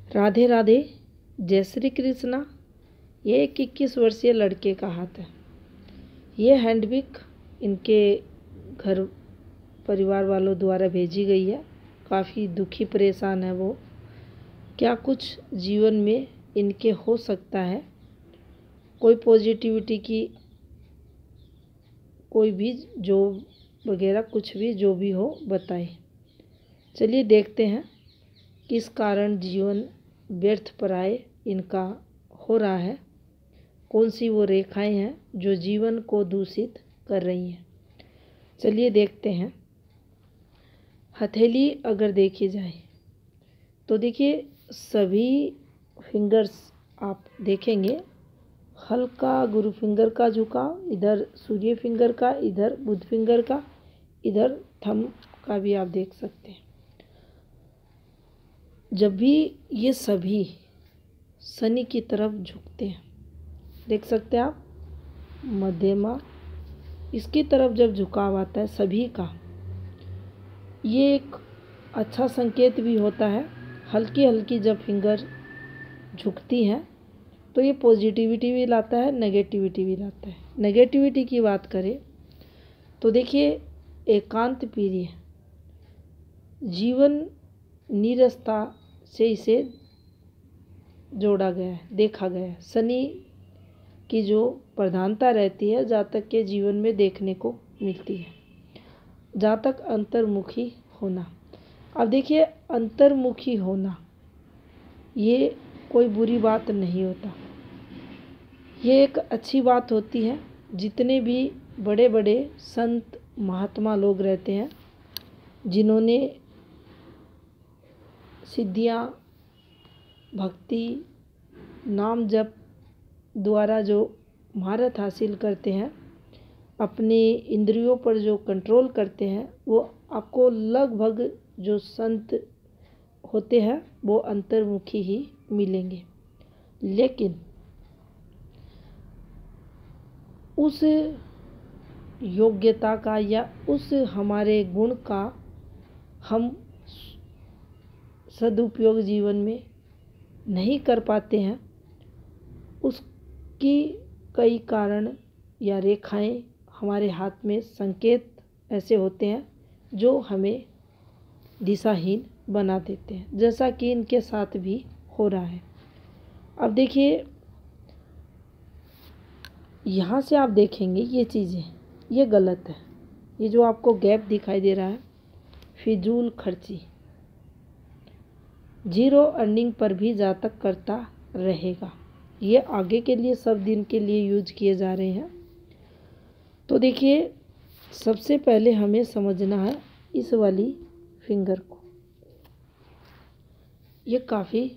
राधे राधे, जय श्री कृष्णा। ये एक 21 वर्षीय लड़के का हाथ है। ये हैंडबिक इनके घर परिवार वालों द्वारा भेजी गई है। काफ़ी दुखी परेशान है वो। क्या कुछ जीवन में इनके हो सकता है, कोई पॉजिटिविटी की कोई भी जॉब वगैरह कुछ भी जो भी हो बताए। चलिए देखते हैं किस कारण जीवन व्यर्थ पराये इनका हो रहा है, कौन सी वो रेखाएं हैं जो जीवन को दूषित कर रही हैं। चलिए देखते हैं। हथेली अगर देखी जाए तो देखिए सभी फिंगर्स आप देखेंगे, हल्का गुरु फिंगर का झुकाव, इधर सूर्य फिंगर का, इधर बुध फिंगर का, इधर थंब का भी आप देख सकते हैं। जब भी ये सभी शनि की तरफ झुकते हैं, देख सकते हैं आप, मध्यमा इसकी तरफ जब झुकाव आता है सभी का, ये एक अच्छा संकेत भी होता है। हल्की हल्की जब फिंगर झुकती हैं तो ये पॉजिटिविटी भी लाता है, नेगेटिविटी भी लाता है। नेगेटिविटी की बात करें तो देखिए एकांत प्रिय जीवन नीरसता से इसे जोड़ा गया है, देखा गया है। शनि की जो प्रधानता रहती है जातक के जीवन में देखने को मिलती है, जातक अंतर्मुखी होना। अब देखिए अंतर्मुखी होना ये कोई बुरी बात नहीं होता, ये एक अच्छी बात होती है। जितने भी बड़े बड़े संत महात्मा लोग रहते हैं जिन्होंने सिद्धियाँ, भक्ति, नाम जप द्वारा जो महारत हासिल करते हैं, अपने इंद्रियों पर जो कंट्रोल करते हैं, वो आपको लगभग जो संत होते हैं वो अंतर्मुखी ही मिलेंगे। लेकिन उस योग्यता का या उस हमारे गुण का हम सदुपयोग जीवन में नहीं कर पाते हैं, उसकी कई कारण या रेखाएं हमारे हाथ में संकेत ऐसे होते हैं जो हमें दिशाहीन बना देते हैं, जैसा कि इनके साथ भी हो रहा है। अब देखिए यहाँ से आप देखेंगे ये चीज़ें ये गलत है। ये जो आपको गैप दिखाई दे रहा है, फिजूल खर्ची, जीरो अर्निंग पर भी जातक करता रहेगा। ये आगे के लिए सब दिन के लिए यूज किए जा रहे हैं। तो देखिए सबसे पहले हमें समझना है इस वाली फिंगर को। ये काफ़ी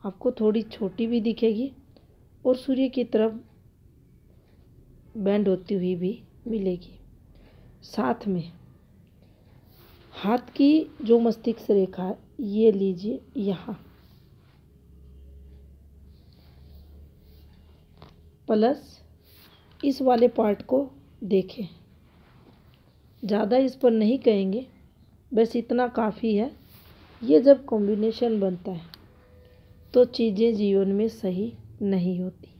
आपको थोड़ी छोटी भी दिखेगी और सूर्य की तरफ बेंड होती हुई भी मिलेगी। साथ में हाथ की जो मस्तिष्क रेखा है ये लीजिए, यहाँ प्लस इस वाले पार्ट को देखें। ज़्यादा इस पर नहीं कहेंगे, बस इतना काफ़ी है। ये जब कॉम्बिनेशन बनता है तो चीज़ें जीवन में सही नहीं होती।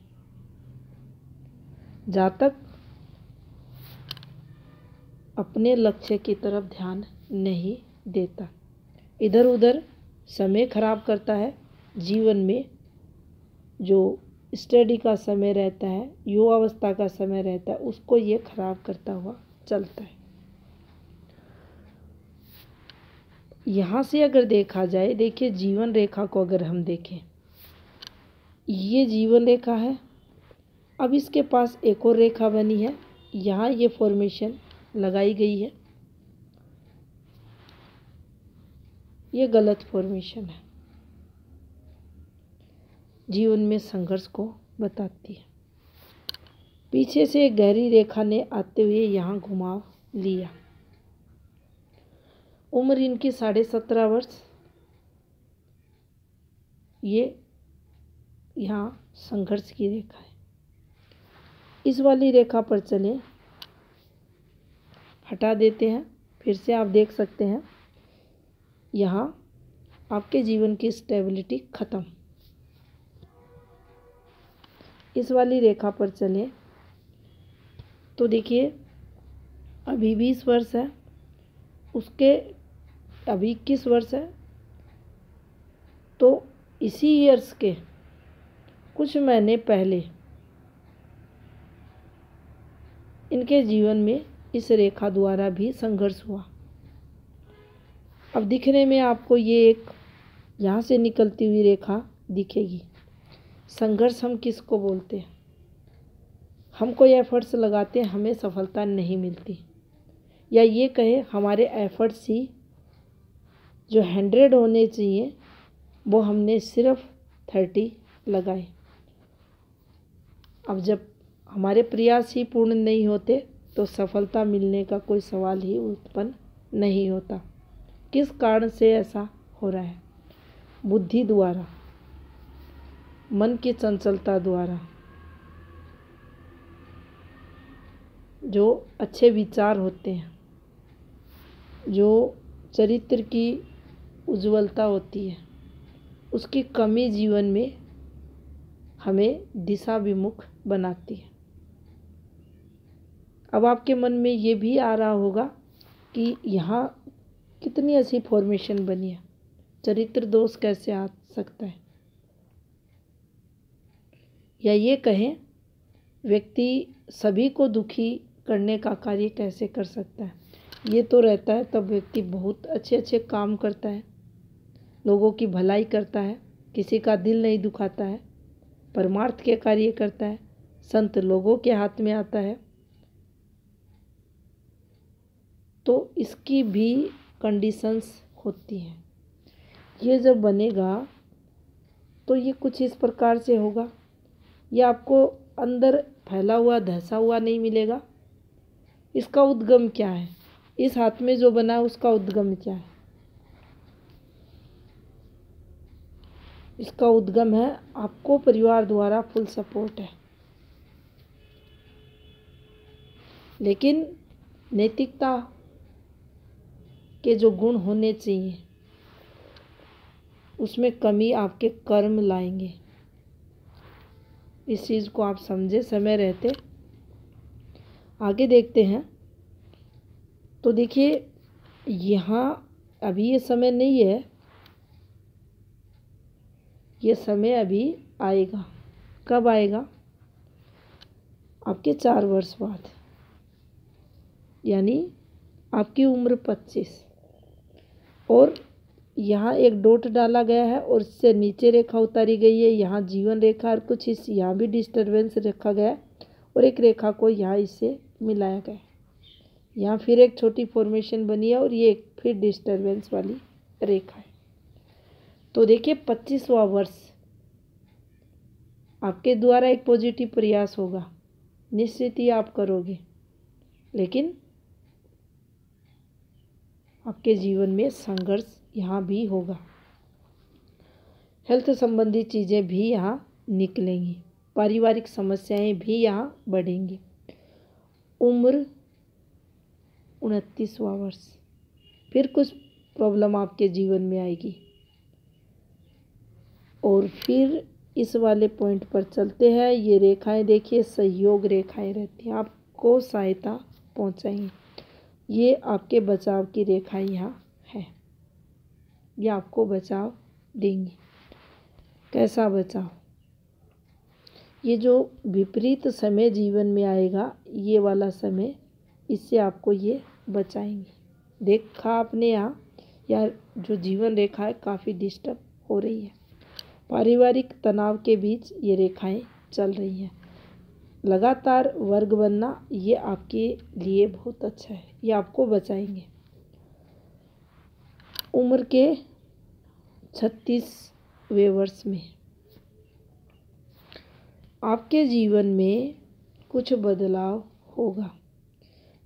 जातक अपने लक्ष्य की तरफ ध्यान नहीं देता, इधर उधर समय खराब करता है। जीवन में जो स्टडी का समय रहता है, युवावस्था का समय रहता है, उसको ये खराब करता हुआ चलता है। यहाँ से अगर देखा जाए, देखिए जीवन रेखा को अगर हम देखें, ये जीवन रेखा है। अब इसके पास एक और रेखा बनी है, यहाँ ये फॉर्मेशन लगाई गई है, ये गलत फॉर्मेशन है, जीवन में संघर्ष को बताती है। पीछे से एक गहरी रेखा ने आते हुए यहाँ घुमाव लिया। उम्र इनकी 17.5 वर्ष। ये यहाँ संघर्ष की रेखा है। इस वाली रेखा पर चलें, हटा देते हैं। फिर से आप देख सकते हैं यहाँ आपके जीवन की स्टेबिलिटी खत्म। इस वाली रेखा पर चलें तो देखिए अभी 20 वर्ष है, उसके अभी 21 वर्ष है, तो इसी ईयर्स के कुछ महीने पहले इनके जीवन में इस रेखा द्वारा भी संघर्ष हुआ। अब दिखने में आपको ये एक यहाँ से निकलती हुई रेखा दिखेगी। संघर्ष हम किसको बोलते हैं? हम कोई एफर्ट्स लगाते हैं, हमें सफलता नहीं मिलती, या ये कहे हमारे एफर्ट्स ही जो 100 होने चाहिए वो हमने सिर्फ 30 लगाए। अब जब हमारे प्रयास ही पूर्ण नहीं होते तो सफलता मिलने का कोई सवाल ही उत्पन्न नहीं होता। किस कारण से ऐसा हो रहा है? बुद्धि द्वारा, मन की चंचलता द्वारा, जो अच्छे विचार होते हैं, जो चरित्र की उज्ज्वलता होती है, उसकी कमी जीवन में हमें दिशा विमुख बनाती है। अब आपके मन में ये भी आ रहा होगा कि यहाँ कितनी ऐसी फॉर्मेशन बनी है, चरित्र दोष कैसे आ सकता है? या ये कहें व्यक्ति सभी को दुखी करने का कार्य कैसे कर सकता है? ये तो रहता है तब व्यक्ति बहुत अच्छे अच्छे काम करता है, लोगों की भलाई करता है, किसी का दिल नहीं दुखाता है, परमार्थ के कार्य करता है, संत लोगों के हाथ में आता है। तो इसकी भी कंडीशंस होती हैं। ये जब बनेगा तो ये कुछ इस प्रकार से होगा। ये आपको अंदर फैला हुआ धंसा हुआ नहीं मिलेगा। इसका उद्गम क्या है? इस हाथ में जो बना है उसका उद्गम क्या है? इसका उद्गम है आपको परिवार द्वारा फुल सपोर्ट है, लेकिन नैतिकता के जो गुण होने चाहिए उसमें कमी आपके कर्म लाएंगे। इस चीज़ को आप समझे समय रहते। आगे देखते हैं तो देखिए यहाँ अभी ये समय नहीं है, ये समय अभी आएगा। कब आएगा? आपके 4 वर्ष बाद, यानी आपकी उम्र 25। और यहाँ एक डॉट डाला गया है और इससे नीचे रेखा उतारी गई है, यहाँ जीवन रेखा, और कुछ इस यहाँ भी डिस्टर्बेंस रखा गया है और एक रेखा को यहाँ इससे मिलाया गया है। यहाँ फिर एक छोटी फॉर्मेशन बनी है और ये एक फिर डिस्टर्बेंस वाली रेखा है। तो देखिए 25वां वर्ष आपके द्वारा एक पॉजिटिव प्रयास होगा, निश्चित ही आप करोगे, लेकिन आपके जीवन में संघर्ष यहाँ भी होगा। हेल्थ संबंधी चीज़ें भी यहाँ निकलेंगी, पारिवारिक समस्याएं भी यहाँ बढ़ेंगी। उम्र 29वां वर्ष, फिर कुछ प्रॉब्लम आपके जीवन में आएगी। और फिर इस वाले पॉइंट पर चलते हैं। ये रेखाएं देखिए सहयोग रेखाएं रहती हैं, आपको सहायता पहुंचाएंगी। ये आपके बचाव की रेखाएं यहाँ है, ये आपको बचाव देंगी। कैसा बचाव? ये जो विपरीत समय जीवन में आएगा, ये वाला समय, इससे आपको ये बचाएंगे। देखा आपने यहाँ यार जो जीवन रेखा है काफ़ी डिस्टर्ब हो रही है, पारिवारिक तनाव के बीच ये रेखाएं चल रही हैं। लगातार वर्ग बनना ये आपके लिए बहुत अच्छा है, ये आपको बचाएंगे। उम्र के 36वें वर्ष में आपके जीवन में कुछ बदलाव होगा,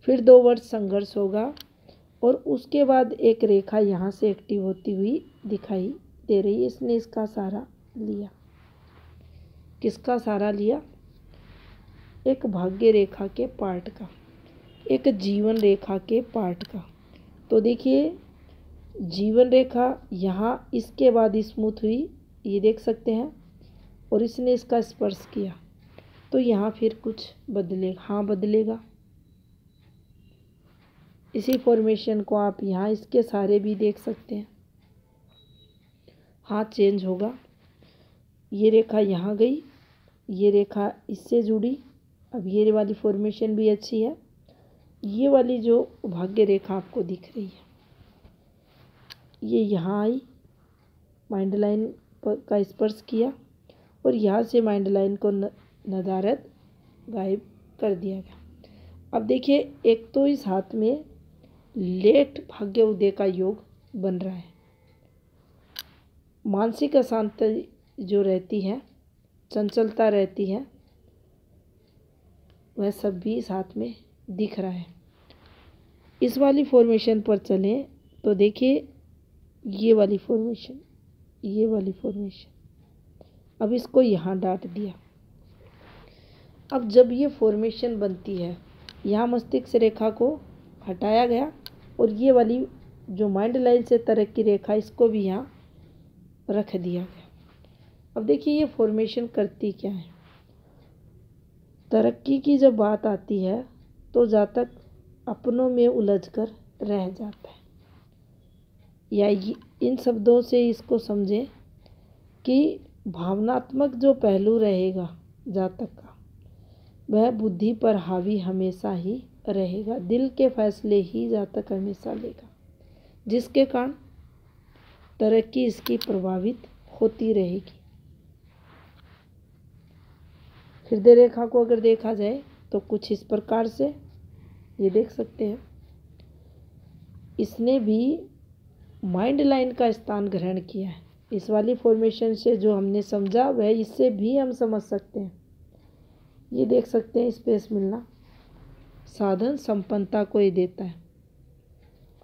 फिर 2 वर्ष संघर्ष होगा और उसके बाद एक रेखा यहाँ से एक्टिव होती हुई दिखाई दे रही है। इसने इसका सहारा लिया। किसका सहारा लिया? एक भाग्य रेखा के पार्ट का, एक जीवन रेखा के पार्ट का। तो देखिए जीवन रेखा यहाँ इसके बाद स्मूथ हुई, ये देख सकते हैं, और इसने इसका स्पर्श किया तो यहाँ फिर कुछ बदलेगा, हाँ बदलेगा। इसी फॉर्मेशन को आप यहाँ इसके सहारे भी देख सकते हैं, हाथ चेंज होगा। ये रेखा यहाँ गई, ये रेखा इससे जुड़ी, अब ये वाली फॉर्मेशन भी अच्छी है। ये वाली जो भाग्य रेखा आपको दिख रही है, ये यहाँ आई, माइंड लाइन का स्पर्श किया और यहाँ से माइंड लाइन को नदारद गायब कर दिया गया। अब देखिए, एक तो इस हाथ में लेट भाग्य उदय का योग बन रहा है, मानसिक अशांति जो रहती है, चंचलता रहती है, वह सब भी इस हाथ में दिख रहा है। इस वाली फॉर्मेशन पर चलें तो देखिए, ये वाली फॉर्मेशन, ये वाली फॉर्मेशन, अब इसको यहाँ डांट दिया। अब जब ये फॉर्मेशन बनती है, यहाँ मस्तिष्क रेखा को हटाया गया और ये वाली जो माइंड लाइन से तरक्की रेखा, इसको भी यहाँ रख दिया गया। अब देखिए, ये फॉर्मेशन करती क्या है। तरक्की की जब बात आती है तो जातक अपनों में उलझकर रह जाता है, या इन शब्दों से इसको समझें कि भावनात्मक जो पहलू रहेगा जातक का, वह बुद्धि पर हावी हमेशा ही रहेगा। दिल के फैसले ही जातक हमेशा लेगा, जिसके कारण तरक्की इसकी प्रभावित होती रहेगी। हृदय रेखा को अगर देखा जाए तो कुछ इस प्रकार से, ये देख सकते हैं, इसने भी माइंड लाइन का स्थान ग्रहण किया है। इस वाली फॉर्मेशन से जो हमने समझा वह इससे भी हम समझ सकते हैं। ये देख सकते हैं, स्पेस मिलना साधन संपन्नता को ये देता है।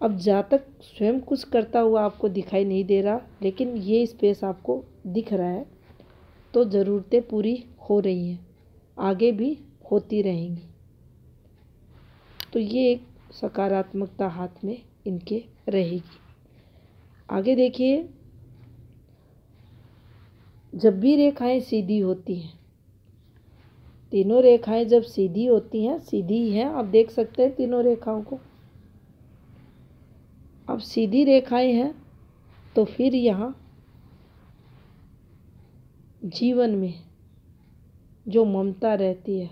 अब जातक स्वयं कुछ करता हुआ आपको दिखाई नहीं दे रहा, लेकिन ये स्पेस आपको दिख रहा है, तो ज़रूरतें पूरी हो रही हैं, आगे भी होती रहेंगी। तो ये एक सकारात्मकता हाथ में इनके रहेगी। आगे देखिए, जब भी रेखाएं सीधी होती हैं, तीनों रेखाएं जब सीधी होती हैं, सीधी ही हैं, आप देख सकते हैं तीनों रेखाओं को। अब सीधी रेखाएं हैं तो फिर यहाँ जीवन में जो ममता रहती है,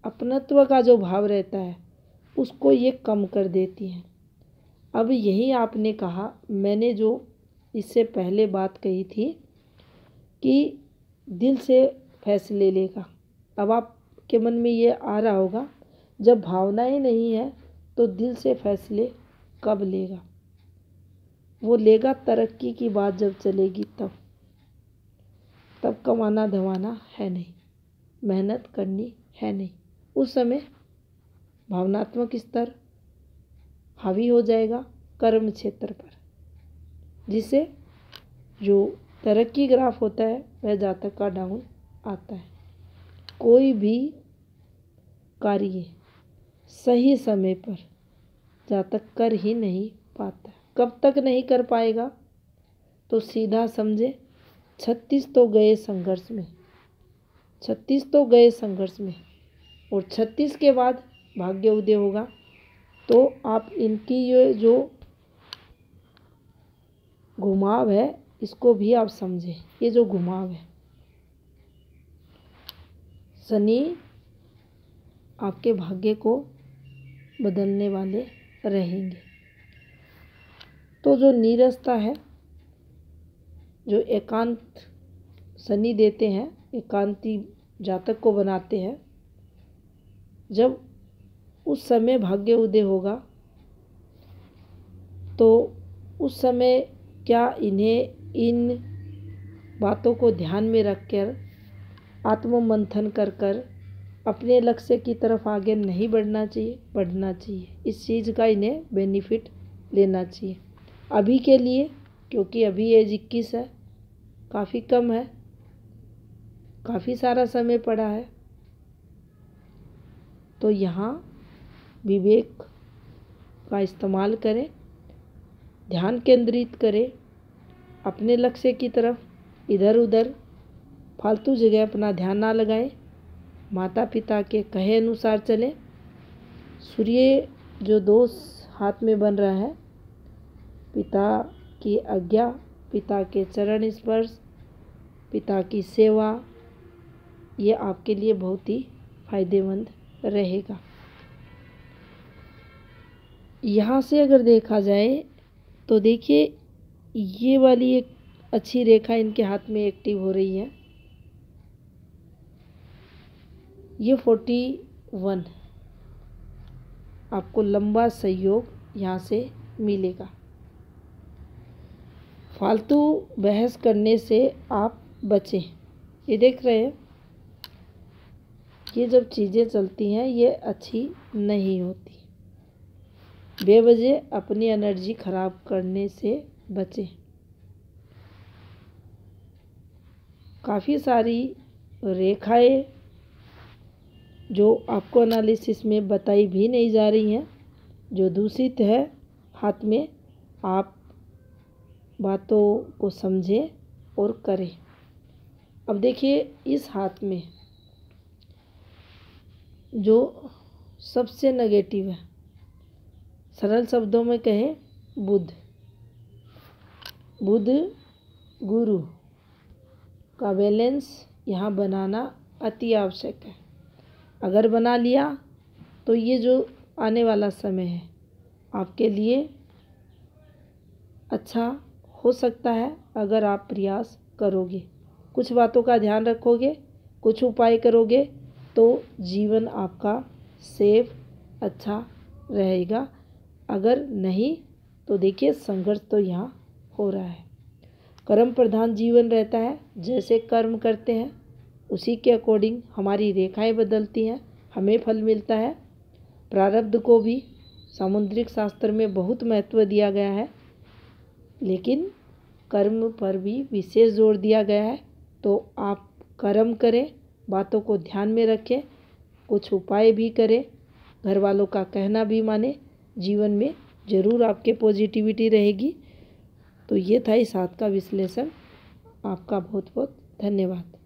अपनत्व का जो भाव रहता है, उसको ये कम कर देती हैं। अब यही आपने कहा, मैंने जो इससे पहले बात कही थी कि दिल से फैसले लेगा। अब आपके मन में ये आ रहा होगा, जब भावनाएं नहीं है तो दिल से फैसले कब लेगा? वो लेगा तरक्की की बात जब चलेगी तब कमाना धमाना है नहीं, मेहनत करनी है नहीं। उस समय भावनात्मक स्तर हावी हो जाएगा कर्म क्षेत्र पर, जिससे जो तरक्की ग्राफ होता है वह जातक का डाउन आता है। कोई भी कार्य सही समय पर जातक कर ही नहीं पाता। कब तक नहीं कर पाएगा? तो सीधा समझे, 36 तो गए संघर्ष में, 36 तो गए संघर्ष में, और 36 के बाद भाग्य उदय होगा। तो आप इनकी ये जो घुमाव है, इसको भी आप समझें। ये जो घुमाव है, शनि आपके भाग्य को बदलने वाले रहेंगे। तो जो नीरसता है, जो एकांत शनि देते हैं, एकांती जातक को बनाते हैं, जब उस समय भाग्य उदय होगा तो उस समय क्या इन्हें इन बातों को ध्यान में रखकर आत्ममंथन कर अपने लक्ष्य की तरफ आगे नहीं बढ़ना चाहिए? बढ़ना चाहिए। इस चीज़ का इन्हें बेनिफिट लेना चाहिए अभी के लिए, क्योंकि अभी एज 21 है, काफ़ी कम है, काफ़ी सारा समय पड़ा है। तो यहाँ विवेक का इस्तेमाल करें, ध्यान केंद्रित करें अपने लक्ष्य की तरफ, इधर उधर फालतू जगह अपना ध्यान ना लगाएं। माता पिता के कहे अनुसार चलें। सूर्य जो दोष हाथ में बन रहा है, पिता की आज्ञा, पिता के चरण स्पर्श, पिता की सेवा, ये आपके लिए बहुत ही फायदेमंद रहेगा। यहाँ से अगर देखा जाए तो देखिए ये वाली एक अच्छी रेखा इनके हाथ में एक्टिव हो रही है। ये 41 आपको लंबा सहयोग यहाँ से मिलेगा। फालतू बहस करने से आप बचें। ये देख रहे हैं, ये जब चीज़ें चलती हैं ये अच्छी नहीं होती। बेवजह अपनी एनर्जी खराब करने से बचें। काफ़ी सारी रेखाएं जो आपको एनालिसिस में बताई भी नहीं जा रही हैं, जो दूषित है हाथ में, आप बातों को समझें और करें। अब देखिए इस हाथ में जो सबसे नेगेटिव है, सरल शब्दों में कहें बुध गुरु का बैलेंस यहाँ बनाना अति आवश्यक है। अगर बना लिया तो ये जो आने वाला समय है आपके लिए अच्छा हो सकता है अगर आप प्रयास करोगे, कुछ बातों का ध्यान रखोगे, कुछ उपाय करोगे तो जीवन आपका सेफ अच्छा रहेगा। अगर नहीं तो देखिए संघर्ष तो यहाँ हो रहा है। कर्म प्रधान जीवन रहता है, जैसे कर्म करते हैं उसी के अकॉर्डिंग हमारी रेखाएं बदलती हैं, हमें फल मिलता है। प्रारब्ध को भी सामुद्रिक शास्त्र में बहुत महत्व दिया गया है, लेकिन कर्म पर भी विशेष जोर दिया गया है। तो आप कर्म करें, बातों को ध्यान में रखें, कुछ उपाय भी करें, घर वालों का कहना भी माने, जीवन में ज़रूर आपके पॉजिटिविटी रहेगी। तो ये था इस हाथ का विश्लेषण। आपका बहुत बहुत धन्यवाद।